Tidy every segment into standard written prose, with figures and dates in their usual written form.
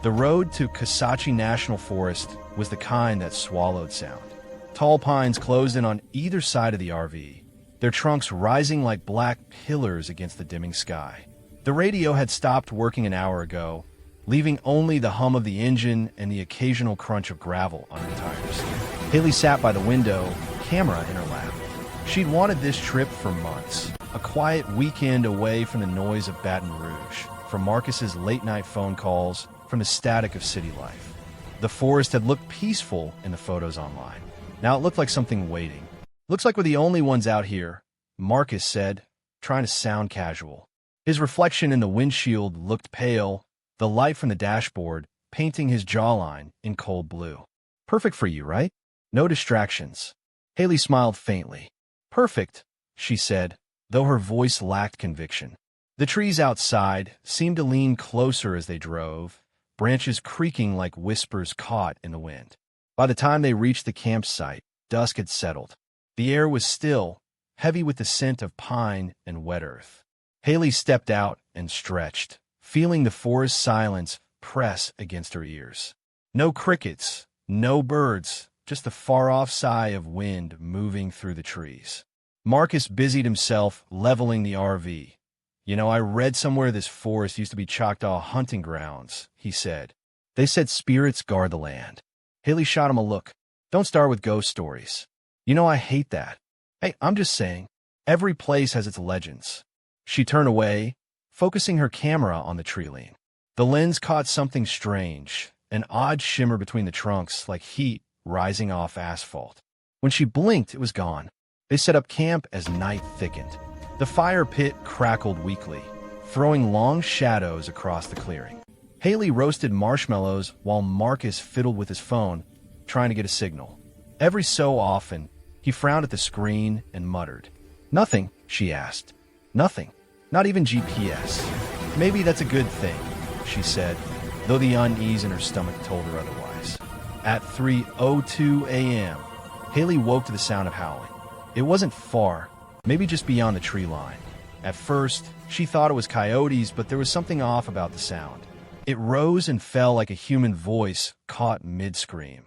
The road to Kasachi National Forest was the kind that swallowed sound. Tall pines closed in on either side of the RV, their trunks rising like black pillars against the dimming sky. The radio had stopped working an hour ago, leaving only the hum of the engine and the occasional crunch of gravel under the tires. Haley sat by the window, camera in her lap. She'd wanted this trip for months, a quiet weekend away from the noise of Baton Rouge, from Marcus's late-night phone calls, from the static of city life. The forest had looked peaceful in the photos online. Now it looked like something waiting. "Looks like we're the only ones out here," Marcus said, trying to sound casual. His reflection in the windshield looked pale, the light from the dashboard painting his jawline in cold blue. "Perfect for you, right? No distractions." Haley smiled faintly. "Perfect," she said, though her voice lacked conviction. The trees outside seemed to lean closer as they drove, branches creaking like whispers caught in the wind. By the time they reached the campsite, dusk had settled. The air was still, heavy with the scent of pine and wet earth. Haley stepped out and stretched, feeling the forest silence press against her ears. No crickets, no birds, just the far-off sigh of wind moving through the trees. Marcus busied himself leveling the RV. "You know, I read somewhere this forest used to be Choctaw hunting grounds," he said. "They said spirits guard the land." Haley shot him a look. "Don't start with ghost stories. You know I hate that." "Hey, I'm just saying, every place has its legends." She turned away, focusing her camera on the tree line. The lens caught something strange, an odd shimmer between the trunks like heat rising off asphalt. When she blinked, it was gone. They set up camp as night thickened. The fire pit crackled weakly, throwing long shadows across the clearing. Haley roasted marshmallows while Marcus fiddled with his phone, trying to get a signal. Every so often, he frowned at the screen and muttered. "Nothing," she asked. "Nothing. Not even GPS." "Maybe that's a good thing," she said, though the unease in her stomach told her otherwise. At 3:02 a.m., Haley woke to the sound of howling. It wasn't far, maybe just beyond the tree line. At first, she thought it was coyotes, but there was something off about the sound. It rose and fell like a human voice caught mid-scream,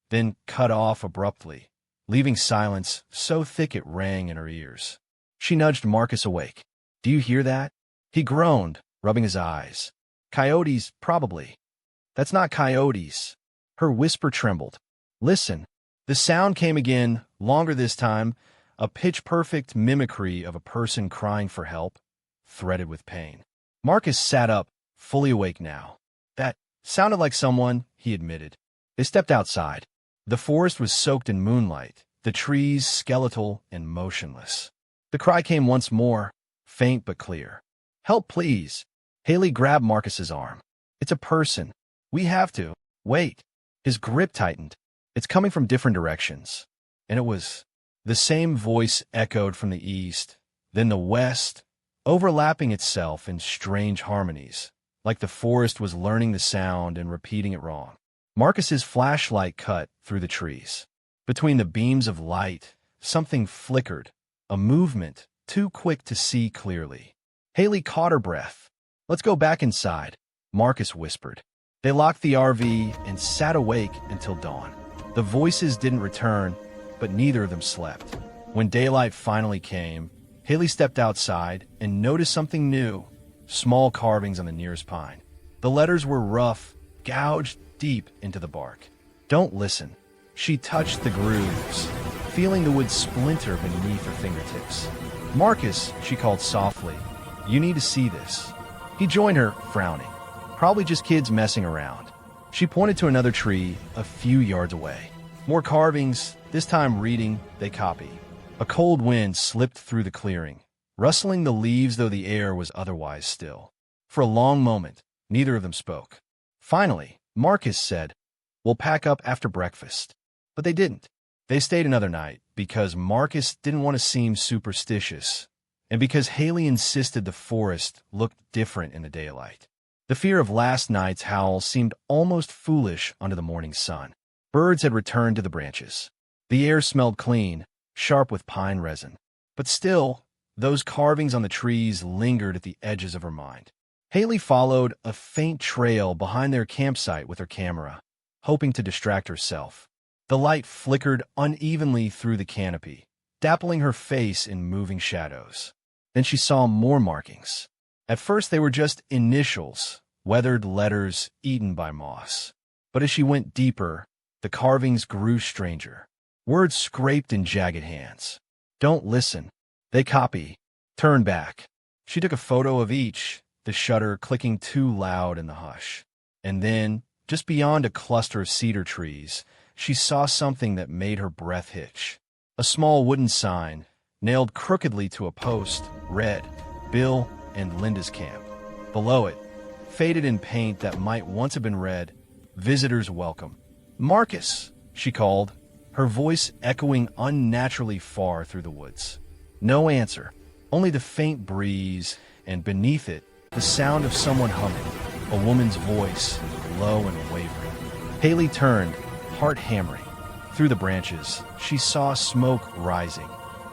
then cut off abruptly, leaving silence so thick it rang in her ears. She nudged Marcus awake. "Do you hear that?" He groaned, rubbing his eyes. "Coyotes, probably." "That's not coyotes." Her whisper trembled. "Listen." The sound came again, longer this time, a pitch-perfect mimicry of a person crying for help, threaded with pain. Marcus sat up, fully awake now. "That sounded like someone," he admitted. They stepped outside. The forest was soaked in moonlight, the trees skeletal and motionless. The cry came once more, faint but clear. "Help, please." Haley grabbed Marcus's arm. "It's a person. We have to. Wait." His grip tightened. "It's coming from different directions." And it was. The same voice echoed from the east, then the west, overlapping itself in strange harmonies, like the forest was learning the sound and repeating it wrong. Marcus's flashlight cut through the trees. Between the beams of light, something flickered, a movement too quick to see clearly. Haley caught her breath. "Let's go back inside," Marcus whispered. They locked the RV and sat awake until dawn. The voices didn't return, but neither of them slept. When daylight finally came, Haley stepped outside and noticed something new, small carvings on the nearest pine. The letters were rough, gouged deep into the bark. "Don't listen." She touched the grooves, feeling the wood splinter beneath her fingertips. "Marcus," she called softly, "you need to see this." He joined her, frowning. "Probably just kids messing around." She pointed to another tree a few yards away. More carvings, this time reading, they copy. A cold wind slipped through the clearing, rustling the leaves though the air was otherwise still. For a long moment, neither of them spoke. Finally, Marcus said, "We'll pack up after breakfast." But they didn't. They stayed another night because Marcus didn't want to seem superstitious, and because Haley insisted the forest looked different in the daylight. The fear of last night's howl seemed almost foolish under the morning sun. Birds had returned to the branches. The air smelled clean, sharp with pine resin. But still, those carvings on the trees lingered at the edges of her mind. Haley followed a faint trail behind their campsite with her camera, hoping to distract herself. The light flickered unevenly through the canopy, dappling her face in moving shadows. Then she saw more markings. At first they were just initials, weathered letters eaten by moss. But as she went deeper, the carvings grew stranger. Words scraped in jagged hands. Don't listen. They copy. Turn back. She took a photo of each, the shutter clicking too loud in the hush. And then, just beyond a cluster of cedar trees, she saw something that made her breath hitch. A small wooden sign, nailed crookedly to a post, read, Bill and Linda's Camp. Below it, faded in paint that might once have been read, Visitors Welcome. Marcus, she called, her voice echoing unnaturally far through the woods. No answer, only the faint breeze, and beneath it, the sound of someone humming, a woman's voice, low and wavering. Haley turned, heart hammering. Through the branches, she saw smoke rising,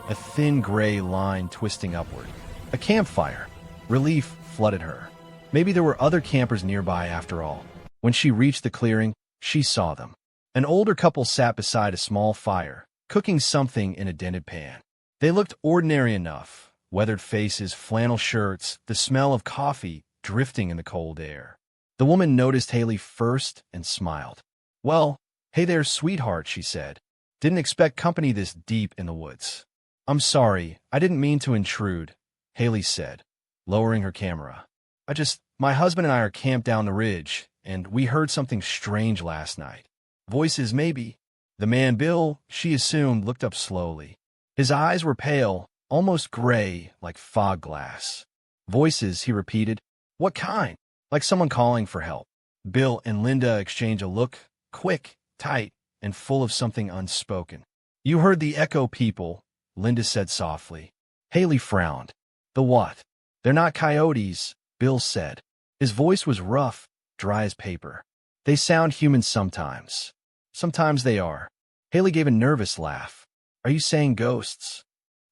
a thin gray line twisting upward. A campfire. Relief flooded her. Maybe there were other campers nearby after all. When she reached the clearing, she saw them. An older couple sat beside a small fire, cooking something in a dented pan. They looked ordinary enough, weathered faces, flannel shirts, the smell of coffee drifting in the cold air. The woman noticed Haley first and smiled. Well, hey there, sweetheart, she said. Didn't expect company this deep in the woods. I'm sorry, I didn't mean to intrude, Haley said, lowering her camera. My husband and I are camped down the ridge, and we heard something strange last night. Voices, maybe. The man, Bill, she assumed, looked up slowly. His eyes were pale, almost gray, like fog glass. Voices, he repeated. What kind? Like someone calling for help. Bill and Linda exchanged a look, quick, tight, and full of something unspoken. You heard the echo, people, Linda said softly. Haley frowned. The what? They're not coyotes, Bill said. His voice was rough, dry as paper. They sound human sometimes. Sometimes they are. Haley gave a nervous laugh. Are you saying ghosts?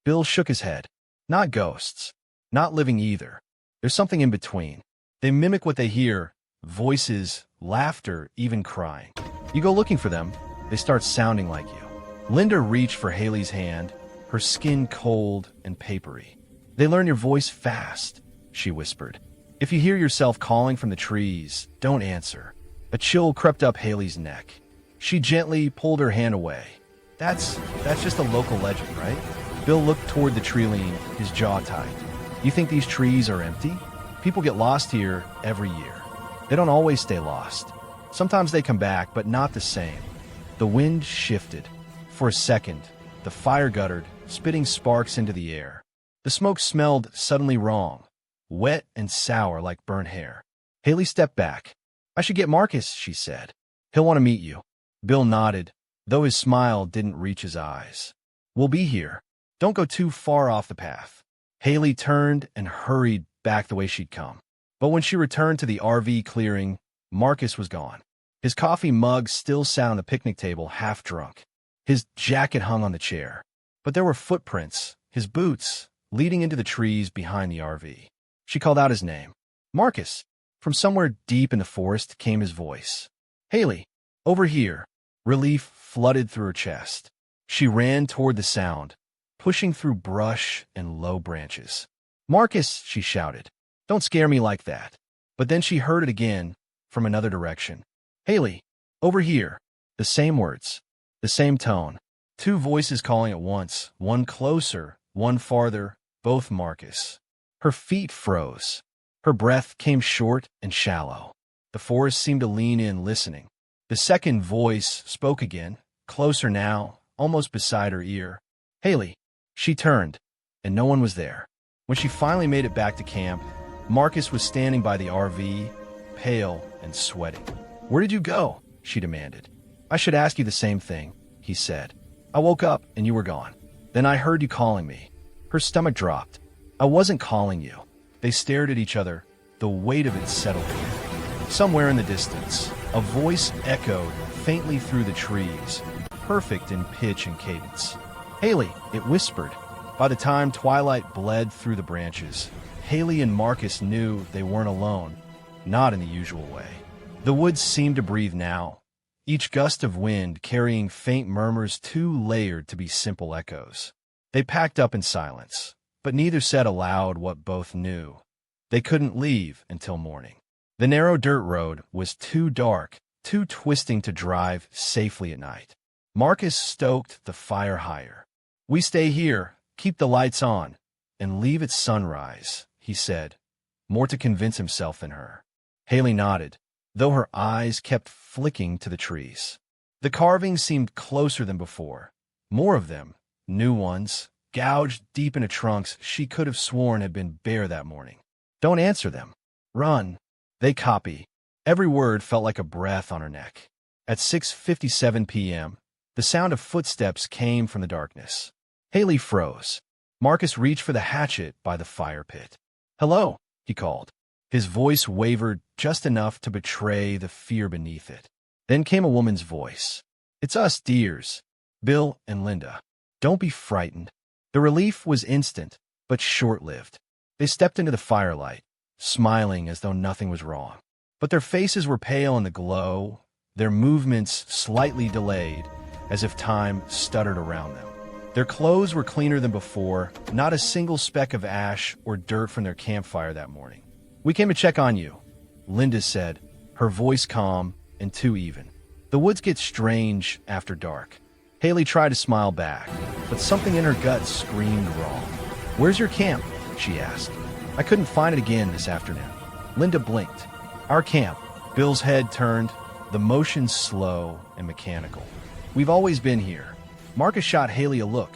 Bill shook his head. Not ghosts. Not living either. There's something in between. They mimic what they hear. Voices, laughter, even crying. You go looking for them, they start sounding like you. Linda reached for Haley's hand, her skin cold and papery. They learn your voice fast, she whispered. If you hear yourself calling from the trees, don't answer. A chill crept up Haley's neck. She gently pulled her hand away. That's just a local legend, right? Bill looked toward the tree line, his jaw tight. You think these trees are empty? People get lost here every year. They don't always stay lost. Sometimes they come back, but not the same. The wind shifted. For a second, the fire guttered, spitting sparks into the air. The smoke smelled suddenly wrong, wet and sour like burnt hair. Haley stepped back. I should get Marcus, she said. He'll want to meet you. Bill nodded, though his smile didn't reach his eyes. We'll be here. Don't go too far off the path. Haley turned and hurried back the way she'd come. But when she returned to the RV clearing, Marcus was gone. His coffee mug still sat on the picnic table, half drunk. His jacket hung on the chair. But there were footprints, his boots, leading into the trees behind the RV. She called out his name. Marcus. From somewhere deep in the forest came his voice. Haley, over here. Relief flooded through her chest. She ran toward the sound, pushing through brush and low branches. Marcus, she shouted. Don't scare me like that. But then she heard it again, from another direction. Haley, over here. The same words, the same tone. Two voices calling at once, one closer, one farther, both Marcus. Her feet froze. Her breath came short and shallow. The forest seemed to lean in, listening. The second voice spoke again, closer now, almost beside her ear. Haley. She turned, and no one was there. When she finally made it back to camp, Marcus was standing by the RV, pale and sweating. Where did you go? She demanded. I should ask you the same thing, he said. I woke up and you were gone. Then I heard you calling me. Her stomach dropped. I wasn't calling you. They stared at each other, the weight of it settled in. Somewhere in the distance, a voice echoed faintly through the trees, perfect in pitch and cadence. Haley, it whispered. By the time twilight bled through the branches, Haley and Marcus knew they weren't alone, not in the usual way. The woods seemed to breathe now, each gust of wind carrying faint murmurs too layered to be simple echoes. They packed up in silence, but neither said aloud what both knew. They couldn't leave until morning. The narrow dirt road was too dark, too twisting to drive safely at night. Marcus stoked the fire higher. "We stay here, keep the lights on, and leave at sunrise," he said, more to convince himself than her. Haley nodded, though her eyes kept flicking to the trees. The carvings seemed closer than before. More of them, new ones, gouged deep into trunks she could have sworn had been bare that morning. "Don't answer them. Run." They copy. Every word felt like a breath on her neck. At 6:57 p.m., the sound of footsteps came from the darkness. Haley froze. Marcus reached for the hatchet by the fire pit. "Hello," he called. His voice wavered just enough to betray the fear beneath it. Then came a woman's voice. "It's us, dears. Bill and Linda. Don't be frightened." The relief was instant, but short-lived. They stepped into the firelight, smiling as though nothing was wrong. But their faces were pale in the glow, their movements slightly delayed, as if time stuttered around them. Their clothes were cleaner than before, not a single speck of ash or dirt from their campfire that morning. "We came to check on you," Linda said, her voice calm and too even. "The woods get strange after dark." Haley tried to smile back, but something in her gut screamed wrong. "Where's your camp?" she asked. "I couldn't find it again this afternoon." Linda blinked. "Our camp." Bill's head turned, the motion slow and mechanical. "We've always been here." Marcus shot Haley a look.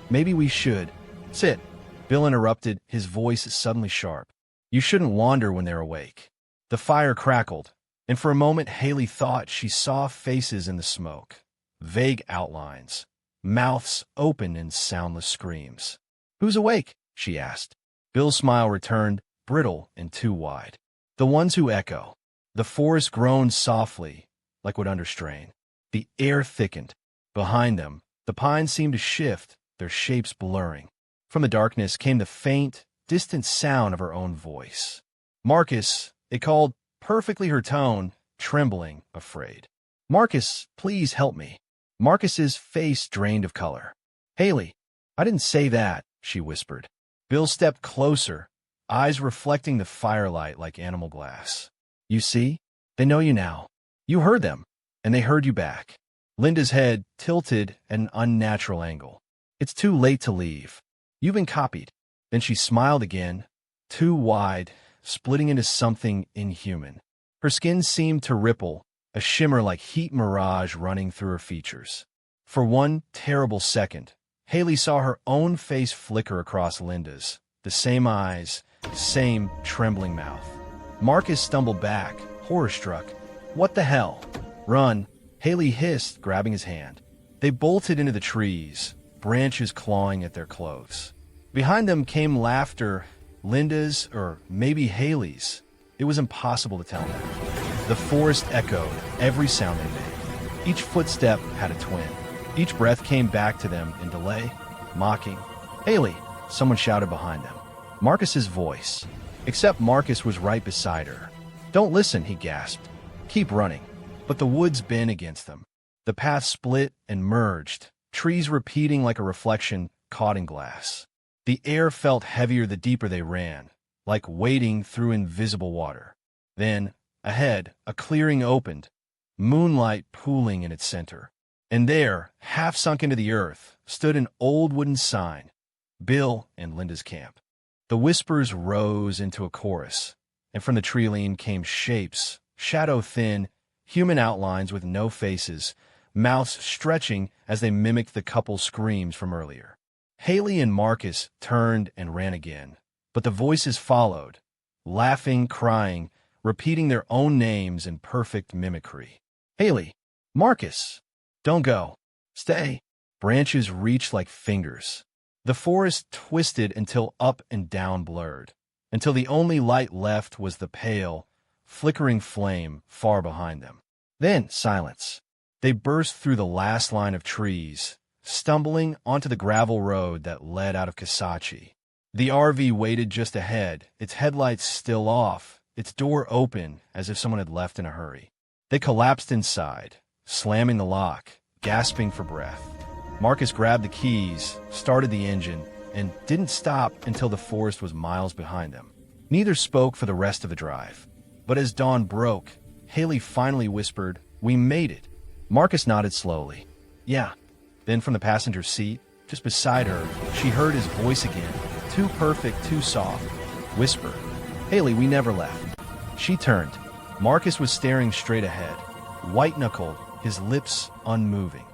"Maybe we should." "Sit." Bill interrupted, his voice suddenly sharp. "You shouldn't wander when they're awake." The fire crackled, and for a moment Haley thought she saw faces in the smoke. Vague outlines, mouths open in soundless screams. "Who's awake?" she asked. Bill's smile returned, brittle and too wide. "The ones who echo." The forest groaned softly, like would understrain. The air thickened. Behind them, the pines seemed to shift, their shapes blurring. From the darkness came the faint, distant sound of her own voice. "Marcus," it called, perfectly her tone, trembling, afraid. "Marcus, please help me." Marcus's face drained of color. "Haley, I didn't say that," she whispered. Bill stepped closer, eyes reflecting the firelight like animal glass. "You see? They know you now. You heard them, and they heard you back." Linda's head tilted at an unnatural angle. "It's too late to leave. You've been copied." Then she smiled again, too wide, splitting into something inhuman. Her skin seemed to ripple, a shimmer like heat mirage running through her features. For one terrible second, Haley saw her own face flicker across Linda's, the same eyes, same trembling mouth. Marcus stumbled back, horror-struck. "What the hell?" "Run," Haley hissed, grabbing his hand. They bolted into the trees, branches clawing at their clothes. Behind them came laughter, Linda's or maybe Haley's. It was impossible to tell now. The forest echoed every sound they made. Each footstep had a twin. Each breath came back to them in delay, mocking. "Haley!" someone shouted behind them. Marcus's voice. Except Marcus was right beside her. "Don't listen," he gasped. "Keep running." But the woods bent against them. The path split and merged, trees repeating like a reflection caught in glass. The air felt heavier the deeper they ran, like wading through invisible water. Then, ahead, a clearing opened, moonlight pooling in its center. And there, half sunk into the earth, stood an old wooden sign, Bill and Linda's camp. The whispers rose into a chorus, and from the tree-line came shapes, shadow-thin, human outlines with no faces, mouths stretching as they mimicked the couple's screams from earlier. Haley and Marcus turned and ran again, but the voices followed, laughing, crying, repeating their own names in perfect mimicry. "Haley! Marcus! Don't go! Stay!" Branches reached like fingers. The forest twisted until up and down blurred, until the only light left was the pale, flickering flame far behind them. Then silence. They burst through the last line of trees, stumbling onto the gravel road that led out of Kasachi. The RV waited just ahead, its headlights still off, its door open as if someone had left in a hurry. They collapsed inside, slamming the lock, gasping for breath. Marcus grabbed the keys, started the engine, and didn't stop until the forest was miles behind them. Neither spoke for the rest of the drive. But as dawn broke, Haley finally whispered, "We made it." Marcus nodded slowly. "Yeah." Then from the passenger seat, just beside her, she heard his voice again. Too perfect, too soft. Whisper, "Haley, we never left." She turned. Marcus was staring straight ahead, white-knuckled, his lips unmoving.